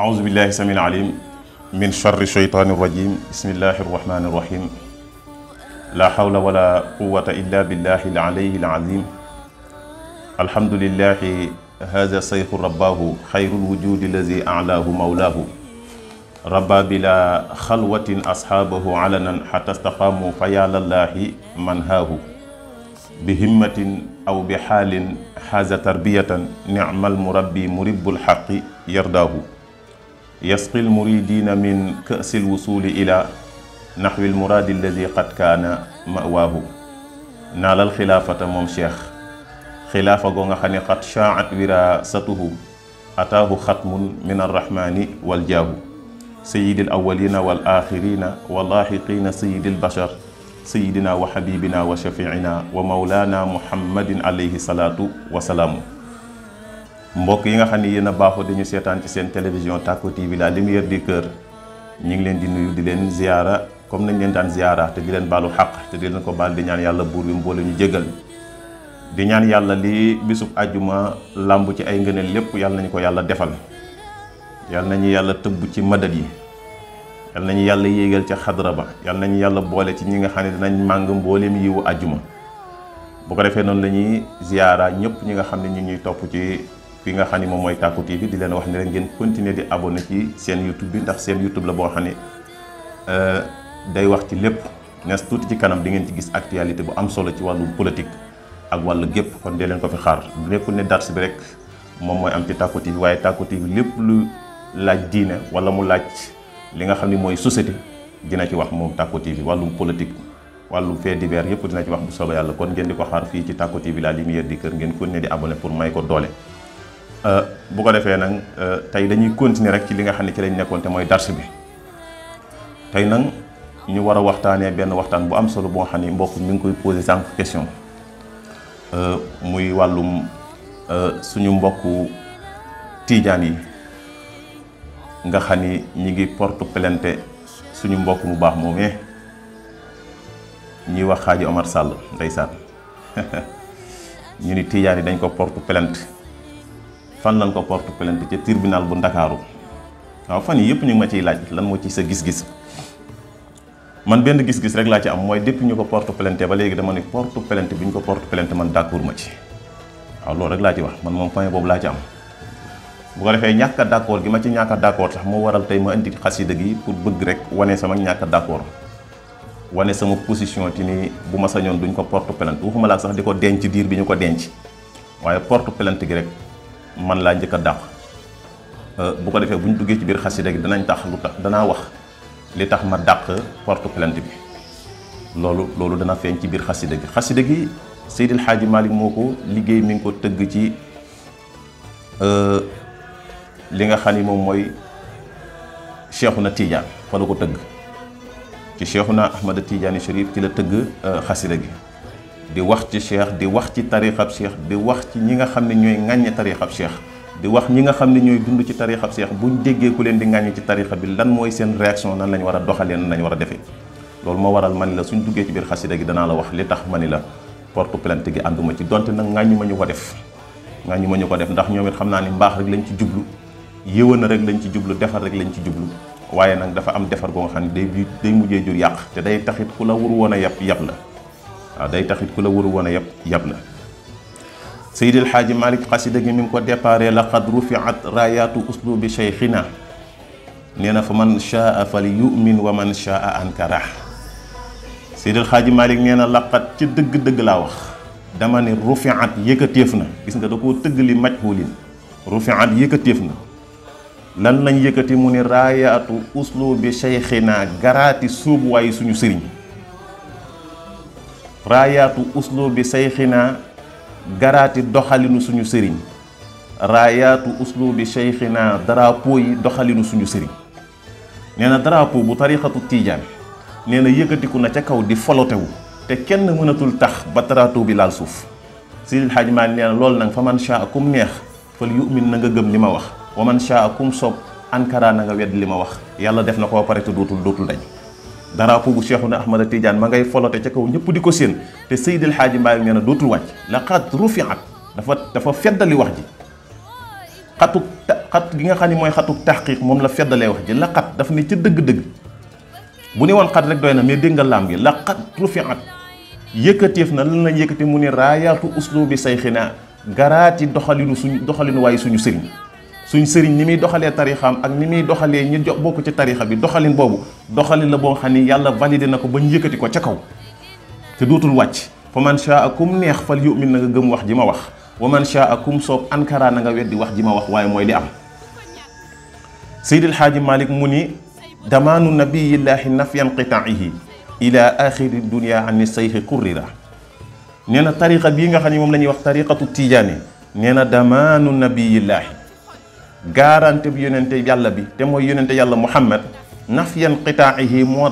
أعوذ بالله السميع العليم من شر الشيطان الرجيم بسم الله الرحمن الرحيم لا حول ولا قوة إلا بالله العلي العظيم الحمد لله هذا السيف رباه خير الوجود الذي أعلاه مولاه ربى بلا خلوة أصحابه علنا حتى استقاموا فيا لله من هاه بهمة أو بحال حاز تربية نعم المربي مرب الحق يرداه يسقي المريدين من كأس الوصول إلى نحو المراد الذي قد كان مأواه نال الخلافة موم شيخ خلافة غوغا خاني قد شاعت وراثته أتاه ختم من الرحمن والجاه سيد الأولين والآخرين واللاحقين سيد البشر سيدنا وحبيبنا وشفيعنا ومولانا محمد عليه الصلاة والسلام mbokk yi nga xam ne yéen a baaxoo dañu seetaan ci seen télévision Tacko TV la lumière du cœur ñu ngi leen di nuyu di leen ziyaara comme nañ leen daan ziyaara te di leen baalu xaq te di leen ko baal di ñaan yàlla buur bi mboole ñu jégal di ñaan yàlla li bisub àjjuma làmb ci ay ngëneel lépp yàlla nañu ko yàlla defal yàlla nañu yàlla tëbb ci madad yi yàlla nañu yàlla yéegal ca xadra ba yàlla nañu yàlla boole ci ñi nga xam ne dinañ màng mbooleem yiwu àjjuma bu ko defee noonu la ñuy ziyaara ñëpp ñi nga xam ne ñu ñuy topp ci fi nga xam ne moom mooy Tacko TV di leen wax ne rek ngeen continuer di abonné ci seen YouTube bi ndax seen YouTube la boo xam ne day wax ci lépp nees tuuti ci kanam di ngeen ci gis actualité bu am solo ci wàllu politique ak wàllu gépp kon dee leen ko fi xaar nekkul ne dars bi rek moom mooy am ci Tacko TV waaye Tacko TV lépp lu laaj diine wala mu laaj li nga xam ne mooy société dina ci wax moom Tacko TV wàllum politique wàllum fait divers yëpp dina ci wax bu soobee yàlla kon ngeen di ko xaar fii ci Tacko TV la lumière du cœur ngeen continuer di abonné pour may ko doole bu ko defee nag tey dañuy continuer rek ci li nga xam ne ci lañ nekkoon te mooy dars bi tey nag ñu war a waxtaanee benn waxtaan bu am solo boo xam ne mbokk mi ngi koy posé sànq question muy wàllum suñu mbokku tiijaan yi nga xam ni ñi ngi porte plainte suñu mbokk mu baax moomee ñuy wax Xaaji Omar Sall ndeysaan ñu ni tiijaan yi dañ ko porte plainte fan lañ ko porte plainte ci tribunal bu Ndakaaru waaw fan yi yëpp ñu ngi ma ciy laaj lan moo ci sa gis-gis man benn gis-gis rek laa ci am mooy depuis ñu ko porte plainte ba léegi dama ne porte plainte bi ñu ko porte plainte man d'accord ma ci waaw loolu rek laa ci wax man moom point boobu laa ci am bu ko defee ñàkk a d'accord gi ma ci ñàkk a d'accord sax moo waral tey ma indi xasida gi pour bëgg rek wane sama ñàkk a d'accord wane sama position ci ni bu ma sañoon duñ ko porte plainte waxuma laa sax di ko denc diir bi ñu ko denc waaye porte plainte gi rek man laa njëkk a dàq bu ko defee bu ñu duggee ci biir xasida gi danañ tax lu tax danaa wax li tax ma dàq porte plainte bi loolu dana feeñ ci biir xasida gi Seydil Hadji Malick moo ko liggéey mi ngi ko tëgg ci li nga xam ni moom mooy Cheikhouna Tidiane fa la ko tëgg ci Cheikhouna Ahmada Tidiane Chérif ci la tëgg xasida gi di wax ci cheikh di wax ci tariixab cheikh di wax ci ñi nga xam ne ñooy ŋàññe tariixab cheikh di wax ñi nga xam ne ñooy dund ci tariixab cheikh buñ déggee ku leen di ŋàññe ci tariixa bi lan mooy seen réaction nan lañ war a doxalee nan lañ war a defee loolu moo waral ma ni la suñ duggee ci biir xasida gi danaa la wax li tax ma ni la porte plainte gi ànduma ci donte nag ŋàññu ma ñu ko def ndax ñoom it xam naa ni mbaax rek lañ ci jublu yéwén rek lañ ci jublu defar rek lañ ci jublu waaye nag dafa am defar goo nga xam ne day mujjee jur yàq te day taxit ku la wur woon a yab la waaw day taxit ku la wuru woon a yab la Seydil Hadji Malick xasida gi mi ngi ko déparé laqad rufiat rayatu uslubi cheikhina nee na fa man shaa fal yu'min wa man shaa ankara Seydil Hadji Malick nee na laqad ci dëgg-dëgg laa wax dama ne rufiat yëkkateef na gis nga da koo tëgg li majhulin rufiat yëkkateef na lan lañ yëkkati mu ne rayatu uslubi cheikhina garaati suubuwaayu suñu sëriñ raayaatu uslubi sayxina garaati doxalinu suñu sëriñ raayaatu uslubi sayxina drapeau yi doxalinu suñu sëriñ nee na drapeau bu tariixatu tiijaan nee na yëkkatiku na ca kaw di folotewu te kenn mënatul tax ba drapeau bi laal suuf Seydil Hadji Malick nee na loolu nag fa man shaa kum neex fal yu'min na nga gëm li ma wax wa man shaa kum soob ankara na nga wedd li ma wax yàlla def na koo pare te dootul dañ drapeau bu Cheikhouna Ahmada Tidiane ma ngay folote ca kaw ñëpp di ko séen te Seydil Hadji Malick nee na dootul wàcc laqad rufiat dafa feddali wax ji xat gi nga xam ne mooy xatuk taxqiq moom la feddalee wax ji la xat daf ne ca dëgg-dëgg bu ne woon xat rek doy na mais dégg nga laam gi la xat rufiat yëkkateef na lan lañ yëkkate mu ne raayaatu uslubi sayxina garaati doxalinu waaye suñu sëriñ ni muy doxalee tarixaam ak ni muy doxalee ñi bokk ci tarixa bi doxalin boobu doxalin la boo xam ni yàlla validé na ko ba ñu yëkkati ko ca kaw te dootul wàcc fa man shaa kum neex fal yu'min na nga gëm wax ji ma wax wa man shaa kum soob ankara na nga weddi wax ji ma wax waaye mooy li am Seydil Haaji Malick mu ni damaanu nabiyillaahi nafyan qitaihi ila axiri dunia ani sayxi kurrira nee na tariqa bii nga xam ne moom la ñuy wax tariqatu tijaani nee na damaanu nabiyillaahi garanté bi yonente yàlla bi te mooy yonente yàlla Muhammad nafyan qitaihi moo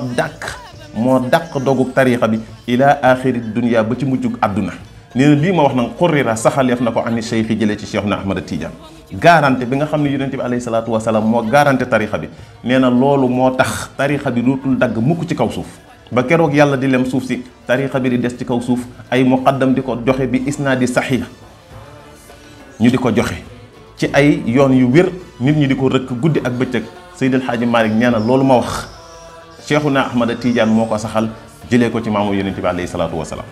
dàq dogub tariqa bi ila axiri dunia ba ci mujjug àdduna nee na lii ma wax nag kurrira saxaleef na ko ani sayxi jëlee ci Cheikh na Ahmad Tidiane garanté bi nga xam ne yonente bi alayhi salaatu wasalaam moo garanté tariqa bi nee na loolu moo tax tariqa bi dootul dagg mukk ci kaw suuf ba keroog yàlla di lem suuf si tariqa bi di des ci kaw suuf ay muqaddam di ko joxe bi isnaadi saxiix ñu di ko joxe ci ay yoon yu wér nit ñi di ko rëkk guddi ak bëccëg Seydil Hadji Malick nee na loolu ma wax Cheikhuna Ahmada Tidiane moo ko saxal jëlee ko ci maamu yonente bi alayhi salaatu wasalaam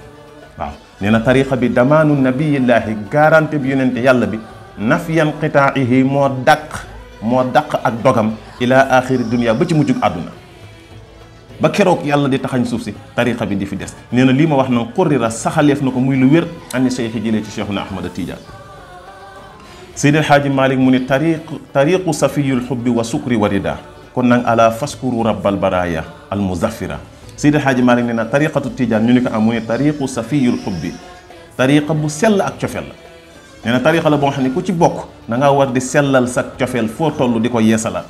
waaw nee na tariqa bi damaanu nabiyillaahi garanté bi yonente yàlla bi nafyan qitaihi moo dàq ak dogam ila axiri dunia ba ci mujjug àdduna ba keroog yàlla di taxañ suuf si tariqa bi di fi des nee na lii ma wax nag xurrira saxaleef na ko muy lu wér ani cheikhi jëlee ci Cheikhuna Ahmada Tidiane Seydil Haaji Malick mu ni tariqu safiyul xubbi wa sukri wa rida kon nag ala faskuru rabbal baraya al muzaffira Seydil Haaji Malick nee na tariqatu Tidiane ñu ni ko am mu ni tariqu safiyul xubbi tariqa bu sell ak cofeel la nee na tariqa la boo xam ne ku ci bokk da nga war di sellal sa cofeel foo toll di ko yeesalaat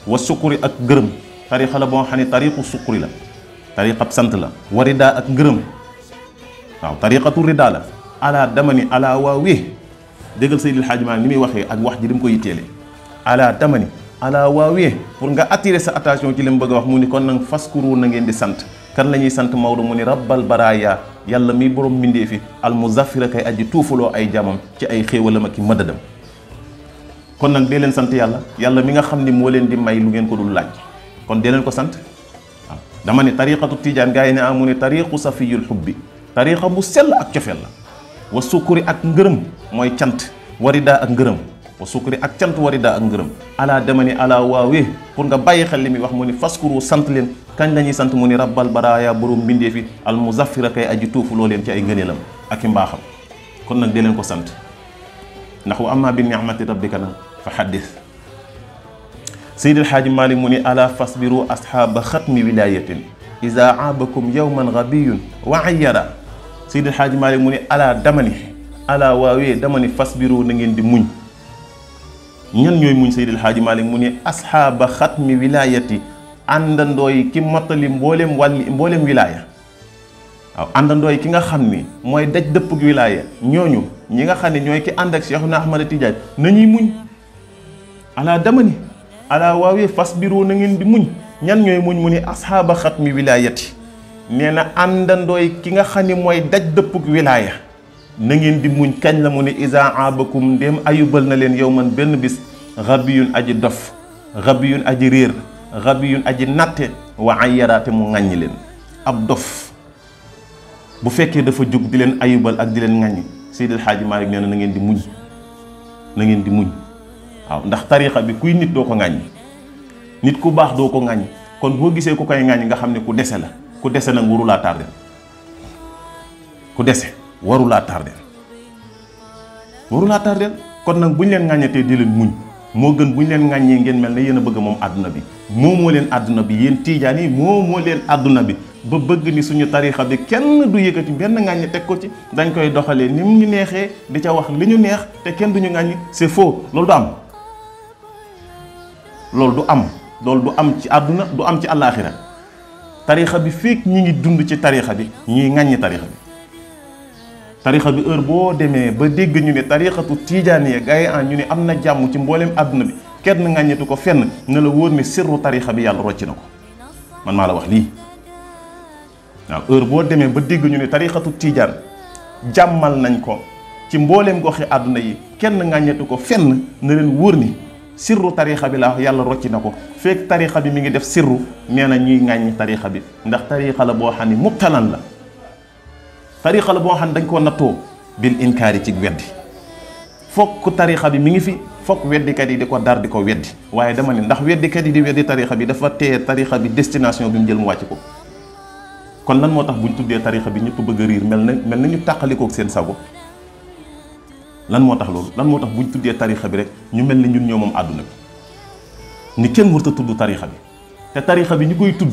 wa sukuri ak gërëm tariqa la boo xam ne tariqu sukuri la tariqab sant la wa rida ak ngërëm waaw tariqatu rida la ala dama ni ala waawee déggal Seydil Hadji Malick ni muy waxee ak wax ji di mu ko yitteele ala dama ni ala waawee pour nga attirer sa attention ci li mu bëgg a wax mu ni kon nag faskuru na ngeen di sant kan la ñuy sant Maodo mu ni rabbal baraya yàlla mi borom mbindee fi al muzaffira kay aji tuufaloo ay jamam ci ay xéewalam ak i mëdadam kon nag dee leen sant yàlla mi nga xam ni moo leen di may lu ngeen ko dul laaj kon dee leen ko sant waaw dama ne tariqatu Tidiane gars yi ne amu ne tariqu safiyul xubbi tariqa bu sell ak cofeel la wa sukuri ak ngërëm mooy cant warida ak ngërëm wa sukuri ak cant warida ak ngërëm ala dama ni ala waawee pour nga bàyyi xel li muy wax mu ni faskuru sant leen kañ la ñuy sant mu ni rabbal baraya borom mbindee fi al muzaffira kay aji tuufuloo leen ci ay ngëneelam ak i mbaaxam kon nag dee leen ko sant ndax wa amma bi ni'mati rabbika nag fa xaddis Seydil Hadji Malick mu ni ala fasbiru ashaaba xatmi wilayatin iza aabakum yawman ghabiyun wa ayyara Seydil Hadji Malick mu ni ala dama ni ala waawee dama ni fasbiru na ngeen di muñ ñan ñooy muñ Seydil Hadji Malick mu ni ashaaba xatmi wilayati àndandoo yi ki mottali mboolem wilaaya waaw àndandoo yi ki nga xam ni mooy daj dëppug wilaaya ñooñu ñi nga xam ne ñooy ki ànd ak Cheikhuna Ahmada Tidiane nañuy muñ ala dama ni ala waawee fasbiru na ngeen di muñ ñan ñooy muñ mu ni ashaaba xatmi wilayati nee na àndandoo yi ki nga xam ne mooy daj dëppug wilaaya na ngeen di muñ kañ la mu ni isa abakum ndéem ayubal na leen yow man benn bis xabiyun aji dof xabiyun aji réer xabiyun aji natte wa ay yaraate mu ŋàññi leen ab dof bu fekkee dafa jóg di leen ayubal ak di leen ŋàññi Seydil Hadji Malick nee na ngeen di muñ na ngeen di muñ waaw ndax tariqa bi kuy nit doo ko ŋàññi nit ku baax doo ko ŋàññi kon boo gisee ku koy ŋàññi nga xam ne ku dese la ku dese nag warulaa tardel ku dese warulaa tardel kon nag bu ñu leen ŋàññatee di leen muñ moo gën bu ñu leen ŋàññee ngeen mel ne yéen a bëgg moom àdduna bi moo leen àdduna bi yéen tiijaan yi moo leen àdduna bi ba bëgg ni suñu tarixa bi kenn du yëkkati benn ŋàññi teg ko ci dañ koy doxalee ni mu ñu neexee di ca wax li ñu neex te kenn duñu ŋàññi c'est faux loolu du am ci àdduna du am ci àllaaxira tarixa bi fekk ñi ngi dund ci tarixa bi ñuy ŋàññi tarixa bi heure boo demee ba dégg ñu ne tarixatu tijaaniya gars yi ñu ne am na jàmm ci mbooleem àdduna bi kenn ŋàññetu ko fenn na la wóor ne sirru tarixa bi yàlla rocci na ko man maa la wax lii waaw heure boo demee ba dégg ñu ne tarixatu tijaan jàmmal nañ ko ci mbooleem goxi àdduna yi kenn ŋàññetu ko fenn na leen wóor ni sirru tarixa bi la yàlla rocci na ko fekk tarixa bi mi ngi def sirru nee na ñuy ŋàññi tarixa bi ndax tarixa la boo xam ne mubtalan la tarixa la boo xam ne dañ koo nattoo bil inkaari ci weddi fokk tarixa bi mi ngi fi fokk weddikat yi di ko dar di ko weddi waaye dama ne ndax weddikat yi di weddi tarixa bi dafa teye tarixa bi destination bi mu jël mu wàcc ko kon lan moo tax buñ tuddee tarixa bi ñëpp bëgg a riir mel na ñu tàqalikook seen sago lan moo tax loolu lan moo tax buñ tuddee tarixa bi rek ñu mel ni ñun ñoo moom àdduna bi ni kenn warta tudd tarixa bi te tarixa bi ñu koy tudd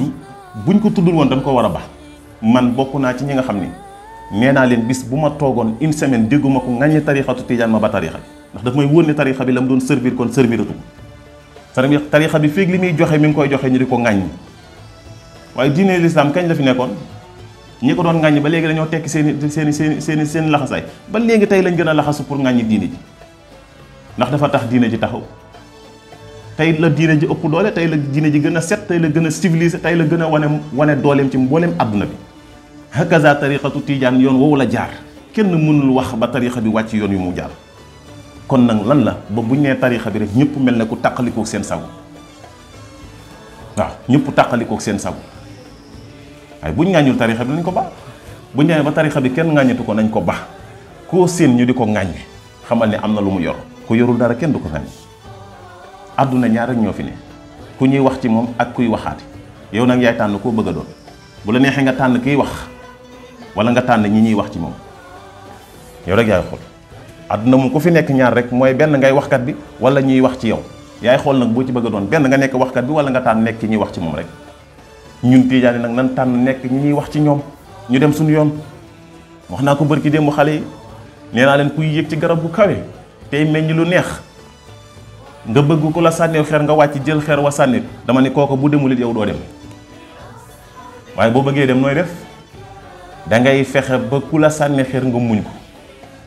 buñ ko tuddul woon dañ ko war a baax man bokk naa ci ñi nga xam ni nee naa leen bis bu ma toogoon une semaine dégguma ko ŋàññi tarixatu tijaan ma ba tarixa bi ndax daf may wóor ne tarixa bi la mu doon servir kon serviratu ko tarixa bi féeg li muy joxe mi ngi koy joxe ñu di ko ŋàññi waaye diine l'islam kañ la fi nekkoon ñi ko doon ŋàññi ba léegi dañoo tekki seen laxasaay ba léegi tey lañ gën a laxasu pour ŋàññi diine ji ndax dafa tax diine ji taxaw tey la diine ji ëpp doole tey la diine ji gën a set tey la gën a civilisé tey la gën a wane dooleem ci mbooleem àdduna bi hakaza tariqatu tijaan yoon woowu la jaar kenn mënul wax ba tariqa bi wàcc yoon yu mu jaar kon nag lan la ba buñ nee tariqa bi rek ñëpp mel ne ku tàqalikook seen sago waaw ñëpp tàqalikook seen sago waaye buñ ŋàññul tariqa bi nañ ko baax buñ nee ba tariqa bi kenn ŋàññitu ko nañ ko baax koo seen ñu di ko ŋàññi xamal ne am na lu mu yor ku yorul dara kenn du ko ŋàññi àdduna ñaar rek ñoo fi ne ku ñuy wax ci moom ak kuy waxaati yow nag yaay tànn koo bëgg a doon bu la neexee nga tànn kiy wax wala nga tànn ñi ñuy wax ci moom yow rek yaay xool àdduna moom ku fi nekk ñaar rek mooy benn ngay waxkat bi wala ñuy wax ci yow yaay xool nag boo ci bëgg a doon benn nga nekk waxkat bi wala nga tànn nekk ñuy wax ci moom rek ñun tiijaan yi nag nan tànn nekk ñi ñuy wax ci ñoom ñu dem suñu yoon wax naa ko bërki démb xale yi nee naa leen kuy yéeg ci garab bu kawe tey meññ lu neex nga bëgg ku la sànneew xeer nga wàcc jël xeer wa sànni dama ne kooku bu demul it yow doo dem waaye boo bëggee dem nooy def da ngay fexe ba ku la sànni xeer nga muñ ko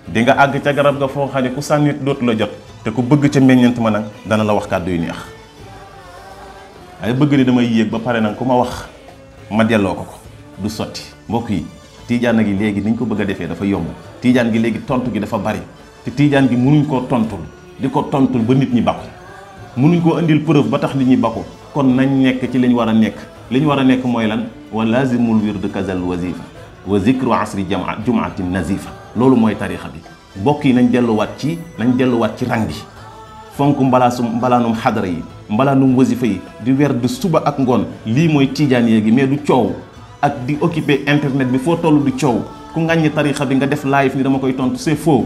di nga àgg ca garab ga foo xam ne ku sànni dootu la jot te ku bëgg ca meññeent ma nag dana la wax kàddu yu neex waaye bëgg ni damay yéeg ba pare nag ku ma wax ma delloo ko du sotti mbokk yi tiijaan gi léegi niñ ko bëgg a defee dafa yomb tiijaan gi léegi tontu gi dafa bari te tiijaan gi mënuñ koo tontul di ko tontul ba nit ñi bakku mënuñ koo indil preuve ba tax nit ñi bakku kon nañ nekk ci liñ war a nekk li ñu war a nekk mooy lan wa lazimul wird kazal wazifa wa zikru asri jumaatin nazifa loolu mooy tarixa bi mbokk yi nañ delluwaat ci rang bi fonk mbalaanum xadara yi mbalaanum wasifa yi di werd suba ak ngoon lii mooy tiijaan yéegi mais du coow ak di occuper internet bi foo toll du coow ku ŋàññi tarixa bi nga def live ni dama koy tontu c'est faux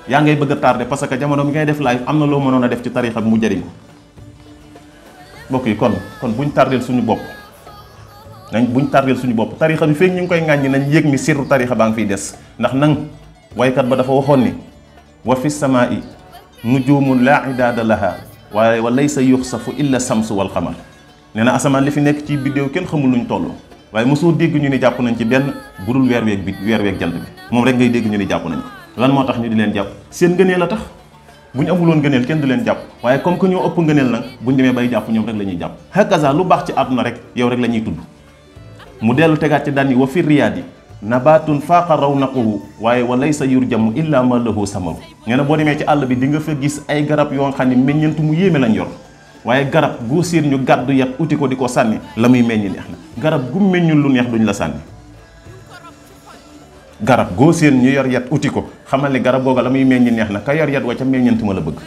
yaa ngay bëgg a tardé parce que jamono bi ngay def live am na loo mënoon a def ci tarixa bi mu jëriñ ko mbokk yi kon buñ tardeel suñu bopp tarixa bi feek ñu ngi koy ŋàññi nañ yëg ni sirru tarixa baa ngi fiy des ndax nang waykat ba dafa waxoon ni wa fi samaa'i nujumun laa idaada laha waaye wa laysa yuxsafu illa samsu wal xamar nee na asamaan li fi nekk ci biddéew kenn xamul nuñ toll waaye mosoo dégg ñu ni jàpp nañ ci benn budul weer weeg jant bi moom rek ngay dégg ñu ni jàpp nañ ko lan moo tax ñu di leen jàpp seen ngëneel a tax bu ñu amuloon ngëneel kenn du leen jàpp waaye comme que ñoo ëpp ngëneel nag bu ñu demee bay jàpp ñoom rek la ñuy jàpp hakaza lu baax ci àdduna rek yow rek la ñuy tudd mu dellu tegaat ci daan yi wa fi riyaadi nabatun faaqa rawnaquhu waaye wa laysa yurjamu illa ma lahu samaru nee na boo demee ci àll bi di nga fa gis ay garab yoo xam ne meññentu mu yéeme lañ yor waaye garab goo séen ñu gàddu yat uti ko di ko sànni la muy meññ neex na garab gu meññul lu neex duñ la sànni garab goo séen ñu yor yat uti ko xamal ne garab googa la muy meññ neex na ka yor yat wa ca meññent ma la bëgg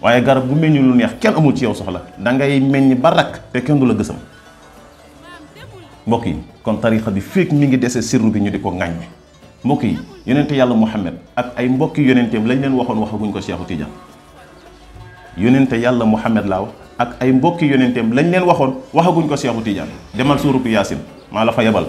waaye garab gu meññul lu neex kenn amul ci yow soxla da ngay meññ ba rakk te kenn du la gësam mbokk yi kon tarixa bi fekk mi ngi dese sirru bi ñu di ko ŋàññe mbokk yi yonente yàlla Muhammad ak ay mbokki yonenteem lañ leen waxoon waxaguñ ko Cheikhu Tidiane yonente yàlla Muhammad laaw ak ay mbokki yonenteem lañ leen waxoon waxaguñ ko Cheikhu Tidiane demal suuratu Yaasin maa la fa yebal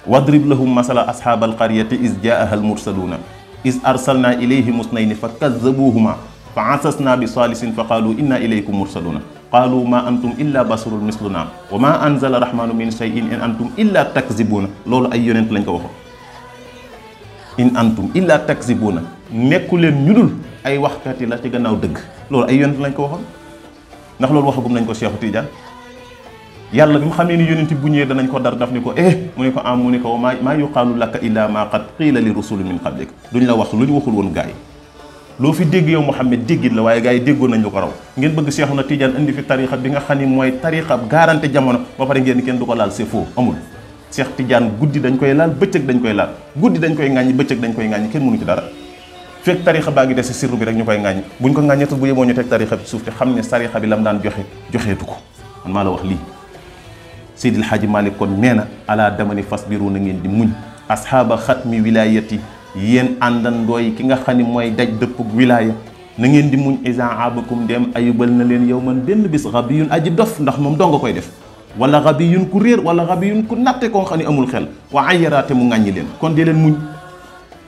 wadrib lahum masala ashaabal qaryati is jaaha al mursaluuna is arsalna ilayhim musnayni fa kazzabuhuma fa asasna bi saalisin fa qaalu inna ilaykum mursaluuna qaalu ma antum illa basarun misluna wa ma anzala rahmanu min shay'in in antum illa takzibuuna loolu ay yonent lañ ko waxoon in antum illa takzibuuna nekku leen ñu dul ay waxkat yi la ci gannaaw dëgg loolu ay yonent lañ ko waxoon ndax loolu waxagum nañ ko Cheikhu Tidiane yàlla bi mu xamee ni yonent bu ñëwee danañ ko dar daf ni ko mu ne ko am mu ne ko maa yuqaalu laka illa ma qad qiila li rusuli min qablik duñ la wax lu ñu waxul woon gaa yi loo fi dégg yow Muhammad déggit la waaye gaa yi déggoon nañ lu ko raw ngeen bëgg Seexuna Tijaan indi fi tarixa bi nga xam ni mooy tarixa garanté jamono ba pare ngeen kenn du ko laal c'est faux amul Seex Tijaan guddi dañ koy laal bëccëg dañ koy laal guddi dañ koy ŋàññi bëccëg dañ koy ŋàññi kenn mënu ci dara fekk tarixa baa ngi des sirru bi rek ñu koy ŋàññi buñ ko ŋàññeetul bu yeboo ñu teg tarixa bi suuf te xam ne tarixa bi lam daan joxeetu ko man maa la wax lii Seydil Hadji Malick kon nee na alaa damani fasbiru na ngeen di muñ asxaaba xatmi wilayati yéen àndandooy ki nga xam ne mooy daj dëppug wilaya na ngeen di muñ isa abakum dem ayubal na leen yow man benn bis xabiyun aji dof ndax moom doo nga koy def wala xabiyun ku réer wala xabiyun ku natte koo xam ne amul xel wa ayaraate mu ŋàññi leen kon dee leen muñ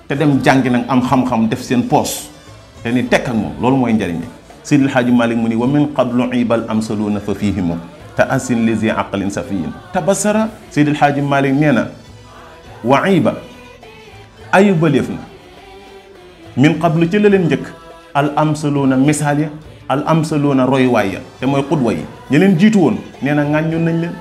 te dem jàngi nag am xam-xam def seen poos te ni tekk ak moom loolu mooy njëriñ li Seydil Hadji Malick mu ni wa min qablu ibal amsaluuna fa fiihimu te asin lisi aqalin safiyin tabasara Seydil Hadji Malick nee na wa iba ayubaleef na min qablu ci la leen njëkk al amsaluuna misaal ya al amsaluuna royuwaay ya te mooy xudwa yi ñi leen jiitu woon nee na ŋàññoon nañ leen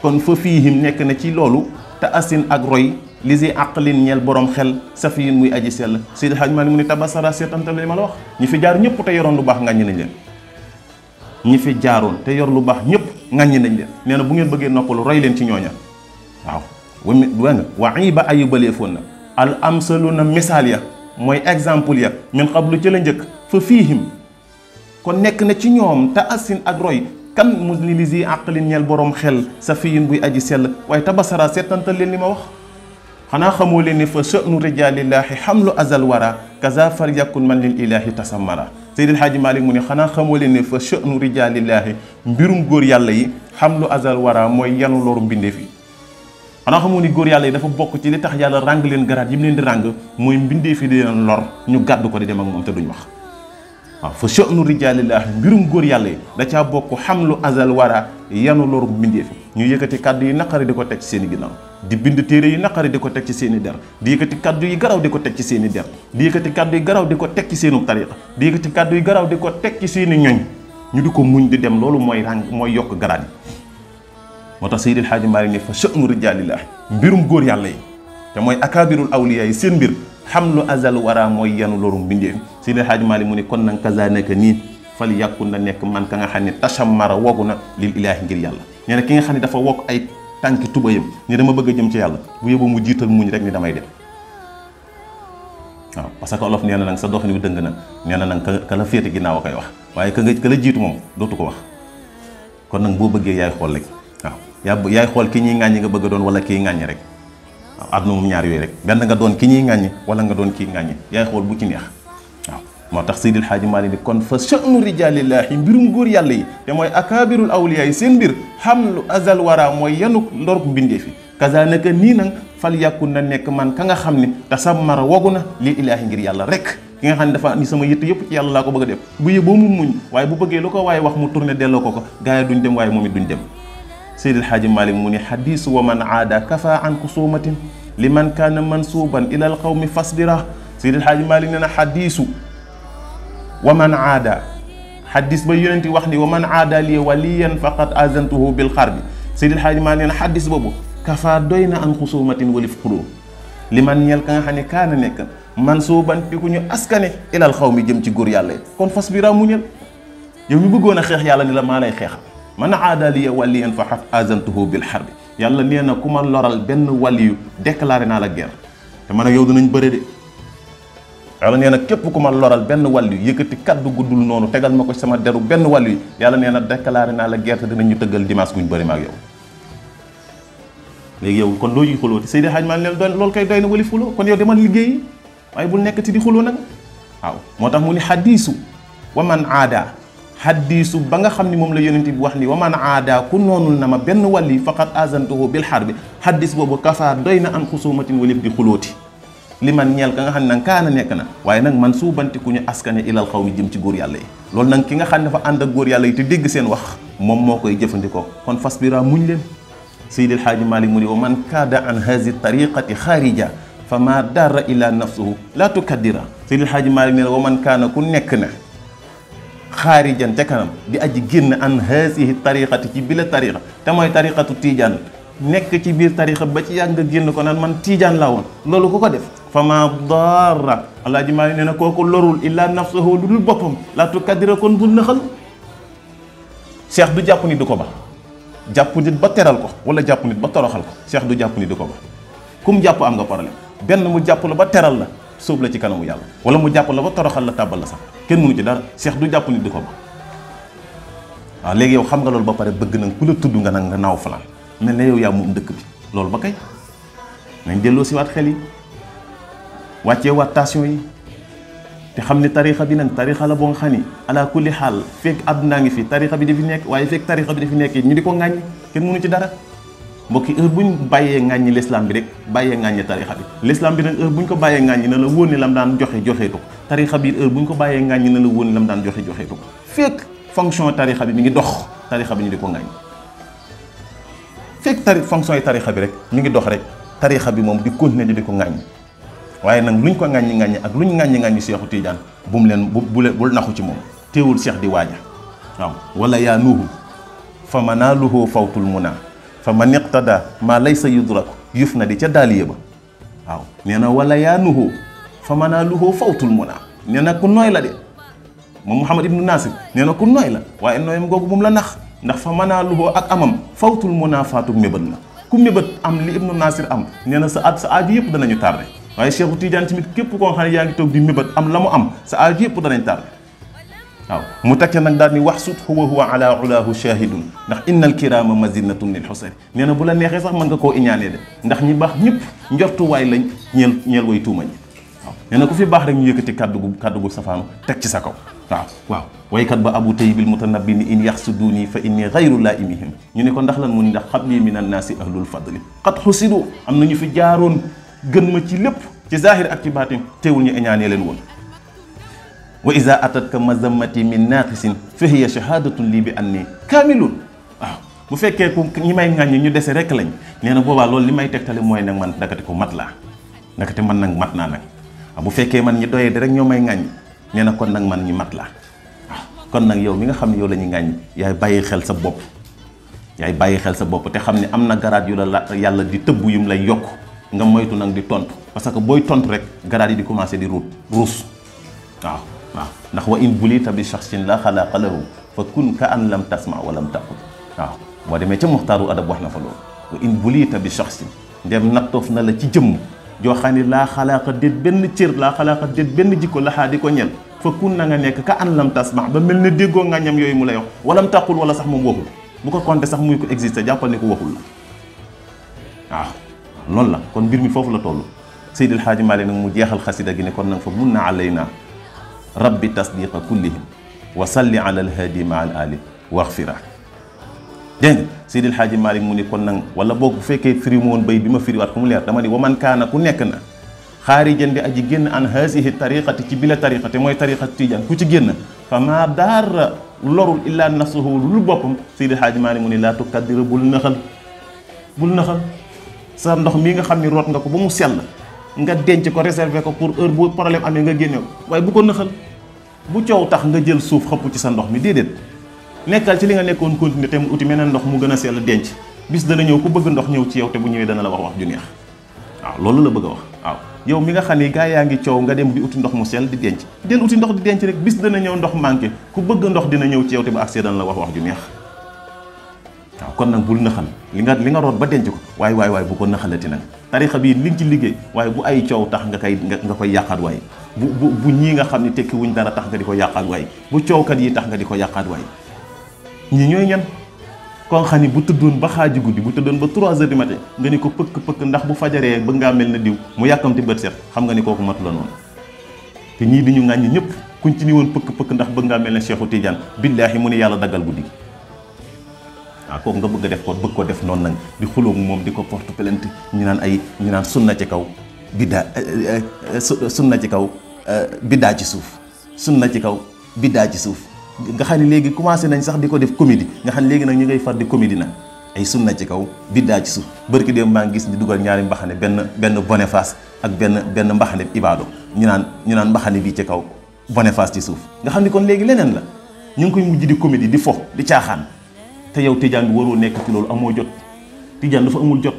kon fa fiihim nekk na ci loolu te asin ak roy li si aqlin ñeel borom xel safiyin muy aji sell Seydil Hadji Malick mu ni tabasara seetantal li ma la wax ñi fi jaar ñëpp te yoroon lu baax ŋàññi nañ leen ñi fi jaaroon te yor lu baax ñëpp ŋàññi nañ leen nee na bu ngeen bëggee noppalu roy leen ci ñooña waaw wa iba ayubaleefoon na al amsaluna misaal ya mooy exemple ya min qablu ci la njëkk fa fiihim kon nekk na ci ñoom te asin ak roy kan mu li si aqlin ñeel borom xel safiyin buy aji sell waaye tabasara seetantal leen li ma wax xanaa xamoo leen ni fa sha'nu rijalillahi xamlu azal wara kaza far yakun man lil ilahi tasammara Seydil Hadji Malick mu ne xanaa xamoo leen ni fa sha'nu rijalillahi mbirum góor yàlla yi xamlu azal wara mooy yanu loru mbindeef yi xanaa xamoo ni góor yàlla yi dafa bokk ci li tax yàlla ràng leen garaat yi mu leen di ràng mooy mbindeef yi di leen lor ñu gàddu ko di dem ak moom te duñ wax waaw fa sha'nu rijalillahi mbirum góor yàlla yi da caa bokk xamlu azal wara yanu loru mbindeef yi ñu yëkkati kàddu yi naqari di ko teg ci seen i ginnaaw di bind téere yi naqari di ko teg ci seen i der di yëkkati kaddu yi garaw di ko teg ci seen i der di yëkkati kaddu yi garaw di ko teg ci seenu tariqa di yëkkati kaddu yi garaw di ko teg ci seen i ñoñ ñu di ko muñ di dem loolu mooy ràng mooy yokk garaat yi moo tax Seydil Hadji Malick ne fa sha'nu rijalillah mbirum góor yàlla yi te mooy akabirul awliya yi seen mbir xamlu azal wara mooy yanu loru mbindeef Seydil Hadji Malick mu ne kon nag kaza nekk nii fal yàkku na nekk man ka nga xam ne tashammara wogu na lil ilaahi ngir yàlla nee na ki nga xam ne dafa wokk ay tànki tubayam ni dama bëgg a jëm ci yàlla bu yóbbu mu jiital muñ rek ni damay dem waaw parce que olof nee na nag sa dox ni dëng nag nee na nag ka la féete ginnaaw a koy wax waaye ka la jiitu moom dootu ko wax kon nag boo bëggee yaay xool rek waaw yaay xool ki ñuy ŋàññi nga bëgg a doon wala kii ŋàññi rek waaw àdduna moom ñaar yooyu rek benn nga doon ki ñuy ŋàññi wala nga doon kii ŋàññi yaay xool bu ci neex waaw moo tax Seydil Hadji Malick ni kon fa sha'nu rijalillahi mbirum góor yàlla yi te mooy akabirul awliya yi seen mbir xamlu azal wara mooy yanuk ndoruk mbindeef yi kaza naka nii nag fal yàkkun na nekk man ka nga xam ne tasammara wogu na lii ilaahi ngir yàlla rek ki nga xam ne dafa ni sama yitt yëpp ci yàlla laa ko bëgg a def bu yëboo mu muñ waaye bu bëggee lu ko waaye wax mu tourné delloo ko gars yi duñ dem waaye moom it duñ dem Seydil Hadji Malick mu ni xadiisu wa man aada kafa an kusumatin li man kaana mansuban ila al qawmi fasbira Seydil Hadji Malick nee na xadiisu wa man aada xadis ba yonenti wax ni wa man aada li waliyan faqad azantuhu bil xarbi Seydil Hadji Malick nee na xadis boobu kafa doy na an xusumatin walif xuloo li man ñeel ka nga xam ne kaana nekk man soo banti ku ñu askane ilal xaw mi jëm ci góor yàlla yi kon fasbira muñal yow mi bëggoon a xeex yàlla ni la maa lay xeexal man aada li waliyan faqad azantuhu bil xarbi yàlla nee na ku ma loral benn waliyu déclaré naa la guerre te man ak yow dinañ bëre de yàlla nee na képp ku ma loral benn wàllu yëkkati kaddu guddul noonu tegal ma ko sama deru benn wàllu yi yàlla nee na déclaré naa la gerte dinañu tëggal dimanche guñ bëri ma ak yow léegi yow kon loo ñuy xuloo te Seydil Hadji Malick leen loolu koy doy na wali xuloo kon yow demal liggéeyi waaye bul nekk ci di xuloo nag waaw moo tax mu ni xadiisu wa man aada xadiisu ba nga xam ni moom la yonent bi wax ni wa man aada ku noonul na ma benn wàlli faqad azantuhu bil harbi xadiis boobu kafa doy na an xusumatin walif di xulooti li man ñeel ka nga xam ne nag kaana nekk na waaye nag man suubanti ku ñu askane ilal xaw mi jëm ci góor yàlla yi loolu nag ki nga xam ne dafa ànd ak góor yàlla yi te dégg seen wax moom moo koy jëfandikoo kon fasbira muñ leen Seydil Hadji Malick mu ni wa man kaada an hazi tariqati xaarija fa ma darra ila nafsuhu la tukaddira Seydil Hadji Malick ne wa man kaana ku nekk na xaarijan ca kanam di aji génn an haasihi tariqati ci bile tariqa te mooy tariqatu tiijaan nekk ci biir tariqa ba ci yàgg nga génn ko naan man tiijaan laa woon loolu ku ko def fa ma darra alaaji maa nee na kooku lorul illa nafsahu lu dul boppam laa tukaddira kon bul naxal cheikh du jàpp ni du ko ba jàpp nit ba teral ko wala jàpp nit ba toroxal ko cheikh du jàpp ni du ko ba kum jàpp am nga problème benn mu jàpp la ba teral la sóob la ci kanamu yàlla wala mu jàpp la ba toroxal la tàbbal la sax kenn mënu ci dara cheikh du jàpp ni du ko ba waaw léegi yow xam nga loolu ba pare bëgg nag ku la tudd nga nag nga naaw falan mel ne yow yaa moom dëkk bi loolu ba kay nañ delloo si waat xel yi wàccee waat tension yi te xam ne tarixa bi nag tarixa la boo nga xam ni ala kulli xaal fekk àddunaa ngi fi tarixa bi di fi nekk waaye fekk tarixa bi di fi nekk ñu di ko ŋàññi kenn mënu ci dara mbokki heure buñ bàyyee ŋàññi l'islam bi rek bàyyee ŋàññi tarixa bi l'islam bi nag heure buñ ko bàyyee ŋàññi na la wóor ni lam daan joxe joxeetu ko tarixa bi heure buñ ko bàyyee ŋàññi na la wóor ni lam daan joxe joxeetu ko fekk fonction tarixa bi mi ngi dox tarixa bi ñu di ko ŋàññi fekk fonction yi tarixa bi rek mi ngi dox rek tarixa bi moom di continuer di ko ŋàññi waaye nag luñ ko ŋàññi ŋàññi ak luñ ŋàññi ŋàññi Seexu Tijaan bu mu leen bul naxu ci moom teewul Seex di waaja waaw wala yaa nuuhu fa manaaluhu fawtul muna fa man iqtada maa laysa yudraku yuf na di ca daaliye ba waaw nee na wala yaa nuuhu fa manaaluhu fawtul muna nee na ku nooy la de moom Muhammad ibnu Nasir nee na ku nooy la waaye nooyam googu bu mu la nax ndax fa manaaluhu ak amam fawtul muna faatu mébét la ku mébét am li ibnu Nasir am nee na sa aaju yëpp danañu tardé waaye Seexu Tijaan tamit képp koo xam ne yaa ngi toog di mébét am la mu am sa aaju yëpp danañ tardé waaw mu tekk nag daal ni wax sut huwa ala ulaahu shahidun ndax innal kirama mazinatun lil xusari nee na bu la neexee sax mën nga koo iñaanee de ndax ñi baax ñëpp njortuwaay lañ ñeel way tuuma ñi waaw nee na ku fi baax rek ñu yëkkati kaddu gu safaanu teg ci sa kaw waaw waykat ba abu tayyibil mutanabbi ni in yaxsuduni fa inni gayru laimihim ñu ne ko ndax lan mu ni ndax xabli min annaasi ahlul fadli qad xusidu am na ñu fi jaaroon gën ma ci lépp ci zahir ak ci baatin teewul ñu iñaanee leen woon wa iza atatka mazammati min naaqisin fa hiya shahadatun lii bi anni kaamilun waaw bu fekkee ku ñi may ŋàññi ñu dese rek lañ nee na boobaa loolu li may tegtale mooy nag man ndakate ko mat laa ndakate man nag mat naa nag waaw bu fekkee man ñi doyee di rek ñoo may ŋàññi nee na kon nag man ñi mat laa waaw kon nag yow mi nga xam ne yow la ñuy ŋàññi yaay bàyyi xel sa bopp te xam ne am na garaat yu la yàlla di tëbb yum lay yokk nga moytu nag di tontu parce que booy tontu rek garaat yi di commencé di ruus waaw ndax wa in bulita bi shaxsin la xalaqa lahu fa kun ka an lam tasma wa lam taqul waaw boo demee ca muxtaaru adab wax na fa loolu wa in bulita bi shaxsin ndem nattoof na la ci jëmm joo xam ne laa xalaaqa déet benn cër laa xalaaqa déet benn jikko laxaa di ko ñel fa kun na nga nekk ka an lam tasma ba mel ne déggoo nga ñam yooyu mu lay wax walam taqul wala sax moom waxul bu ko compté sax muy ko existé jàppal ne ko waxul la waaw loolu la kon mbir mi foofu la toll Seydil Hadji Malick nag mu jeexal xasida gi ne kon nag fa mun na alayna rabbi tasdiqa kullihim wa salli ala alhaadi maa al ali waxfira dégg nga Seydil Hadji Malick mu ni kon nag wala boog bu fekkee firi mu woon bay bi ma firiwaat ko mu leer dama ni wa man kaana ku nekk na xaarijan di aji génn an haasihi tariqati ci bila tariqati mooy tariqati tijaan ku ci génn fa maa daara lorul illa nafsuhu lu boppam Seydil Hadji Malick mu ni laa tukaddira bul naxal sa ndox mii nga xam ni root nga ko ba mu sell nga denc ko réserver ko pour heure bu problème amee nga génne ko waaye bu ko nëxal bu coow tax nga jël suuf xëpp ci sa ndox mi déedéet nekkal ci li nga nekkoon continuer te mu uti meneen ndox mu gën a sell denc bis dana ñëw ku bëgg ndox ñëw ci yow te bu ñëwee dana la wax ju neex waaw loolu la bëgg a wax waaw yow mi nga xam ni gaa yaa ngi coow nga dem di uti ndox mu sell di denc del uti ndox di denc rek bis dana ñëw ndox manqué ku bëgg ndox dina ñëw ci yow te bu accès dana la wax ju neex waaw kon nag bul nëxal li nga root ba denc ko waaye bu ko nëxalati nag tarixa bii li nga ci liggéey waaye bu ay coow tax nga koy yàqaat waaye bu ñii nga xam ne tekki wuñ dara tax nga di ko yàqaat waaye bu coowkat yi tax nga di ko yàqaat waaye ñii ñooy ñan kon xam ni bu tëddoon ba xaaji guddi bu tëddoon ba 3 heures du matin nga ni ko pëkk ndax bu fajaree bëgg ngaa mel na diw mu yàkkamti bët set xam nga ni kooku matu la noonu te ñii di ñu ŋàññi ñëpp kuñ ci ni woon pëkk ndax bëgg ngaa mel ne Seexu Tijaan billaahi mu ne yàlla daggal guddi waaw kooku nga bëgg a def ko bëgg ko def noonu nag di xulóog moom di ko porte plainte ñu naan sunna ci kaw biddaa sunna ci kaw biddaa ci suuf sunna ci kaw biddaa ci suuf nga xam ne léegi commencé nañ sax di ko def comédie nga xam ne léegi nag ñu ngay far di comédie nag ay sunna ci kaw biddaa ci suuf bërki dem maa ngi gis di dugal ñaari mbaxane benn Boniface ak benn mbaxane ibaado ñu naan mbaxane bi ci kaw Boniface ci suuf nga xam ne kon léegi leneen la ñu ngi koy mujj di comédie di fo di caaxaan te yow tijaan bi waroo nekk ci loolu amoo jot. tijaan dafa amul jot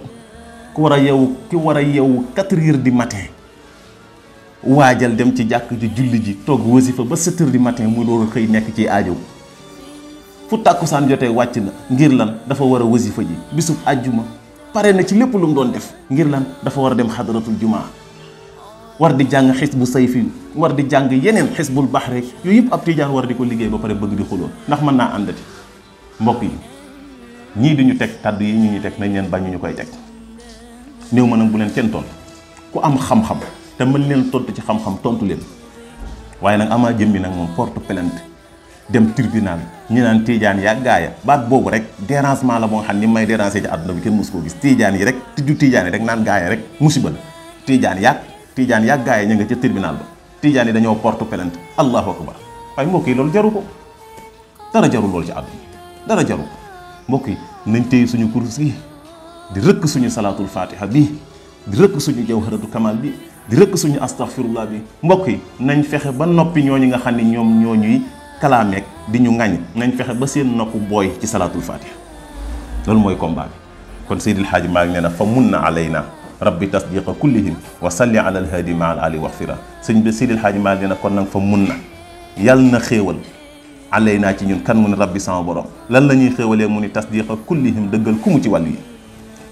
ku war a yeewu 4 heures du matin waajal dem ci jàkk ji julli ji toog wasifa ba 7 heures du matin mu door a xëy nekk ci aajow fu tàkkusaan jotee wàcc na ngir lan dafa war a wasifa ji bisub àjjuma pare na ci lépp lu mu doon def ngir lan dafa war a dem xadaratul jumaa war di jàng xisbu sayfi war di jàng yeneen xisbul baxre yooyu yëpp ab tijaan war di ko liggéey ba pare bëgg di xuloo ndax mën naa àndati mbokk yi ñii di ñu teg kàddu yi ñu teg nañ leen bañ ñu koy teg néew ma nag bu leen kenn tontu ku am xam-xam te mën leen tontu ci xam-xam tontu leen waaye nag amaa jëmmi nag moom porte plainte dem tribunal ñu naan tijaan yaa gaaya baat boobu rek dérangement la moo xam ni may déranger ci àdduna bi kenn mosu koo gis tijaan yi rek tijju tijaan yi rek naan gaaya rek musiba la tijaan yaag gaaya ñu nga ca tribunal ba tijaan yi dañoo porte plainte allahu akbar waaye mbokk yi loolu jaru ko dara jarul loolu ci àdduna dara jaru ko mbokk yi nañ téye suñu kurus gi di rëkk suñu salaatul fatiha bi di rëkk suñu jawharatu kamal bi di rëkk suñu astaghfirullah bi mbokk yi nañ fexe ba noppi ñooñu nga xam ne ñoom ñoo ñuy kalaameek di ñu ŋañ nañ fexe ba seen nopp booy ci salaatul fatiha loolu mooy combat bi kon Seydil Hadji Malick nee na fa mun na alayna rabbi tasdiqa kullihim wa salli ala alhaadi maa al ali waxfira sëñ bi Seydil Hadji Malick nee na kon nag fa mun na yàlla na xéewal alay naa ci ñun kan mu ne rabbi sama borom lan la ñuy xéwalee mu ni tasdiqa kullihim dëggal ku mu ci wàllu yi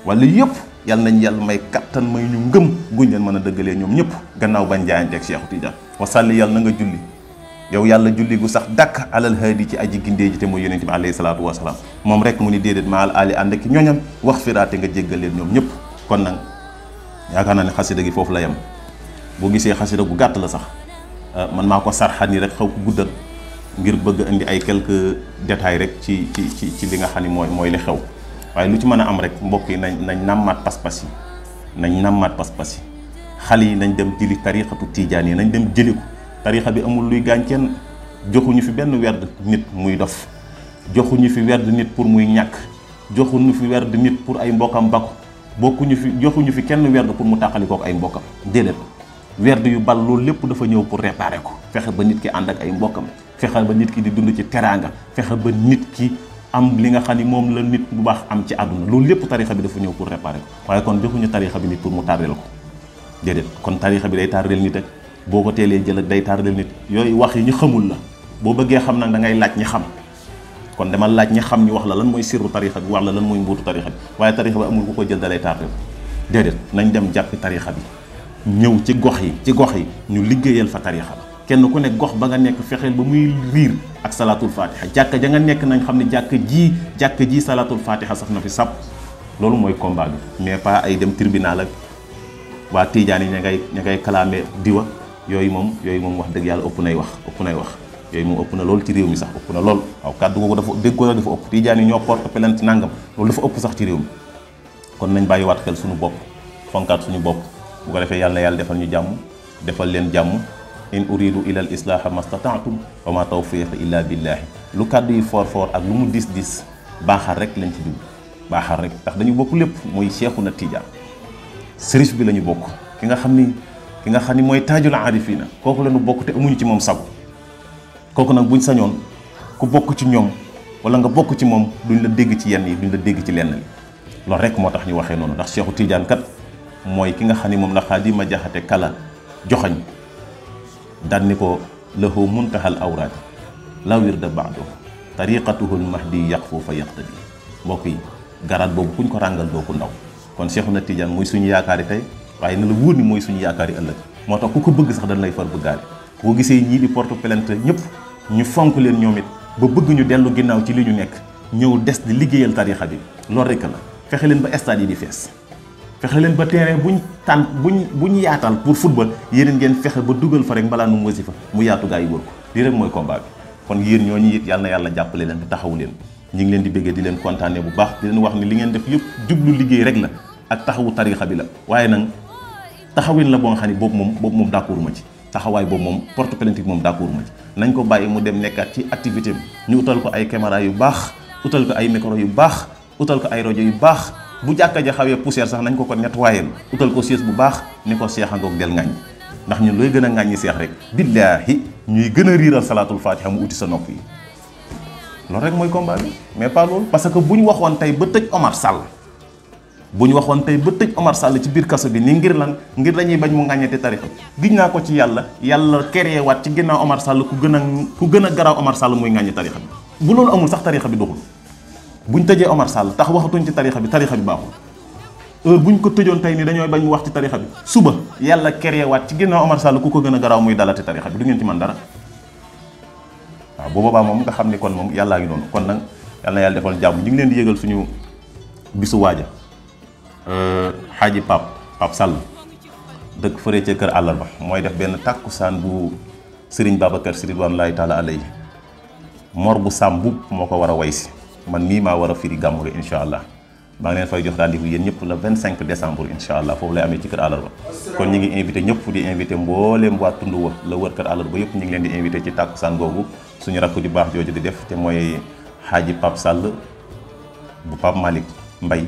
wàllu yëpp yàlla nañ yàlla may kattan may ñu ngëm guñ leen mën a dëggalee ñoom ñëpp gannaaw bañ jaayanteeg Cheikhu Tidiane wa salli yàlla na nga julli yow yàlla julli gu sax dàkk alal haadi ci aji gindee ji te mooy yonente bi alayhi salaatu wasalaam moom rek mu ni déedéet maa al ali ànd ak ñoñam wax firaate nga jéggal leen ñoom ñëpp kon nag yaakaar naa ne xasida gi foofu la yem boo gisee xasida gu gàtt la sax man maa ko sarxa ni rek xaw ko guddal ngir bëgg indi ay quelques détails rek ci li nga xam ni mooy li xew waaye lu ci mën a am rek mbokk yi nañ nàmmaat pas-pas yi xale yi nañ dem jëli tariixatu tiijaan yi nañ dem jëli ko tariixa bi amul luy gaañ kenn joxuñu fi benn werd nit muy dof joxuñu fi werd nit pour muy ñàkk joxuñu fi werd nit pour ay mbokkam bakku joxuñu fi kenn werd pour mu tàqali kook ay mbokkam déedéet werd yu bal loolu lépp dafa ñëw pour réparer ko fexe ba nit ki ànd ak ay mbokkam fexe ba nit ki di dund ci teraanga fexe ba nit ki am li nga xam ni moom la nit bu baax am ci àdduna loolu lépp tariixa bi dafa ñëw pour réparer ko waaye kon joxuñu tariixa bi nit pour mu tardeel ko déedéet kon tariixa bi day tardeel nit ak boo ko teelee jël ak day tardeel nit yooyu wax yi ñu xamul la boo bëggee xam nag da ngay laaj ñi xam kon demal laaj ñi xam ñu wax la lan mooy sirru tariixa bi wax la lan mooy mbuutu tariixa bi waaye tariixa bi amul ku ko jël da lay tardeel déedéet nañ dem jàppi tariixa bi ñëw ci gox yi ñu liggéeyal fa tariixa ba kenn ku nekk gox ba nga nekk fexeel ba muy riir ak salaatul fatiha jàkka ja nga nekk nañ xam ne jàkka ji salaatul fatiha sax na fi sab loolu mooy combat bi mais pas ay dem tribunal ak waa tiijaan yi ña ngay kalaame diwa yooyu moom wax dëgg yàlla ëpp nay wax yooyu moom ëpp na loolu ci réew mi sax ëpp na lool waaw kàddu googu dafa dégg ko dafa ëpp tiijaan yi ñoo porte plainte nangam loolu dafa ëpp sax ci réew mi kon nañ bàyyi waat xel suñu bopp fonkaat suñu bopp bu ko defee yàlla na yàlla defal ñu jàmm defal leen jàmm in uridu ila al islaaha mastata'tum wa ma tawfiqi illa billahi lu kàddu yi foor ak lu mu dis baaxal rek lañ ci dugg baaxal rek ndax dañu bokk lépp muy Cheikhuna Tidiane sërif bi la ñu bokk ki nga xam ni mooy taajul aarifina kooku la ñu bokk te amuñu ci moom sago kooku nag buñ sañoon ku bokk ci ñoom wala nga bokk ci moom duñ la dégg ci yenn yi duñ la dégg ci lenn li loolu rek moo tax ñu waxee noonu ndax Cheikhu Tidiane kat mooy ki nga xam ni moom la Xaadima Jaxate Kala joxañ daan ni ko lahu muntahal awraad la wirda ba'du tariqatuhul mahdi yaqfu fa yaqtadi mbokk yi garaat boobu kuñ ko ràngal doo ko ndaw kon Cheikhuna Tidiane mooy suñu yaakaari tey waaye na la wóor ni mooy suñu yaakaari ëllëg moo tax ku ko bëgg sax dañ lay far bëggaale boo gisee ñii di porte plainte ñëpp ñu fonk leen ñoom it ba bëgg ñu dellu ginnaaw ci li ñu nekk ñëw des di liggéeyal tarixa bi loolu rek la fexe leen ba stade yi di fees fexe leen ba terrain buñ yaatal pour football yéen ngeen fexe ba dugal fa rek balaa nu mu wasifa mu yaatu gaa yi wër ko lii rek mooy combat bi kon yéen ñooñu it yàlla na yàlla jàppale leen te taxawu leen ñi ngi leen di bëggee di leen kontaanee bu baax di leen wax ni li ngeen def yëpp jublu liggéey rek la ak taxawu tarixa bi la waaye nag taxawin la boo nga xam ne boobu moom d'accord ma ci taxawaay boobu moom porte plainte moom d'accord ma ci nañ ko bàyyi mu dem nekkaat ci activité ñu utal ko ay caméra yu baax utal ko ay micro yu baax utal ko ay rajo yu baax bu jàkka ja xawee poussière sax nañ ko nettoyé utal ko siège bu baax ni ko seex angoog del ŋàññi ndax ñun looy gën a ŋàññi seex rek billaahi ñuy gën a riiral salaatul fatiha mu uti sa nopp yi loolu rek mooy combat bi mais pas loolu. parce que bu ñu waxoon tey ba tëj Omar Sall bu ñu waxoon tey ba tëj Omar Sall ci biir kaso bi ni ngir lan ngir dañuy bañ mu ŋàññeeti tarixa bi giñ naa ko ci yàlla créé waat ci ginnaaw Omar Sall ku gën a garaaw Omar Sall muy ŋàññi tarixa bi. bu loolu amul sax tarixa bi doxul buñ tëjee Omar Sall tax waxatuñ ci tarixa bi baaxul heure buñ ko tëjoon tey ni dañooy bañ mu wax ci tarixa bi suba yàlla créé waat ci ginnaaw Omar Sall ku ko gën a garaaw muy dalati tarixa bi du ngeen ci mën dara. waaw bu boobaa moom nga xam ni kon moom yàllaa ngi noonu kon nag yàlla na yàlla defal jàmm ñu ngi leen di yëgal suñu bisu waaja xaaji Pape Sall dëkk fëree ca kër àllarba mooy def benn tàkkusaan bu Serigne Babacar Sy ridwanullaahi taala alayhi mor bu sàmbu moo ko war a way si man mii maa war a firi gàmmu gi incha allah maa ngi leen fay jox rendez-vous yéen ñëpp le 25 décembre incha allah foofu lay amee ci kër àllarba kon ñu ngi invité ñëpp di invité mbooleem waa tund wa la wër kër àllarba yëpp ñu ngi leen di invité ci tàkkusaan googu suñu rakk ju baax jooju di def te mooy xaaji Pape Sall bu Pape Malick Mbay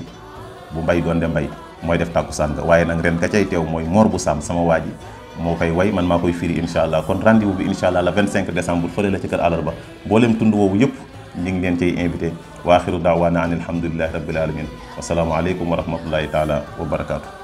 bu Mbay Donde Mbay mooy def tàkkusaan nga waaye nag ren ka cay teew mooy Mor bu Sam sama waa ji moo koy way man maa koy firi incha allah kon rendez-vous bi incha allah le 25 décembre fële la ci kër àllarba mbooleem tund woowu yëpp ñu ngi leen cay invité wa axiru daawaana an alhamdulillahi rabbil alamin wasalaamu aleykum wa rahmatullahi taala wa barakaatu.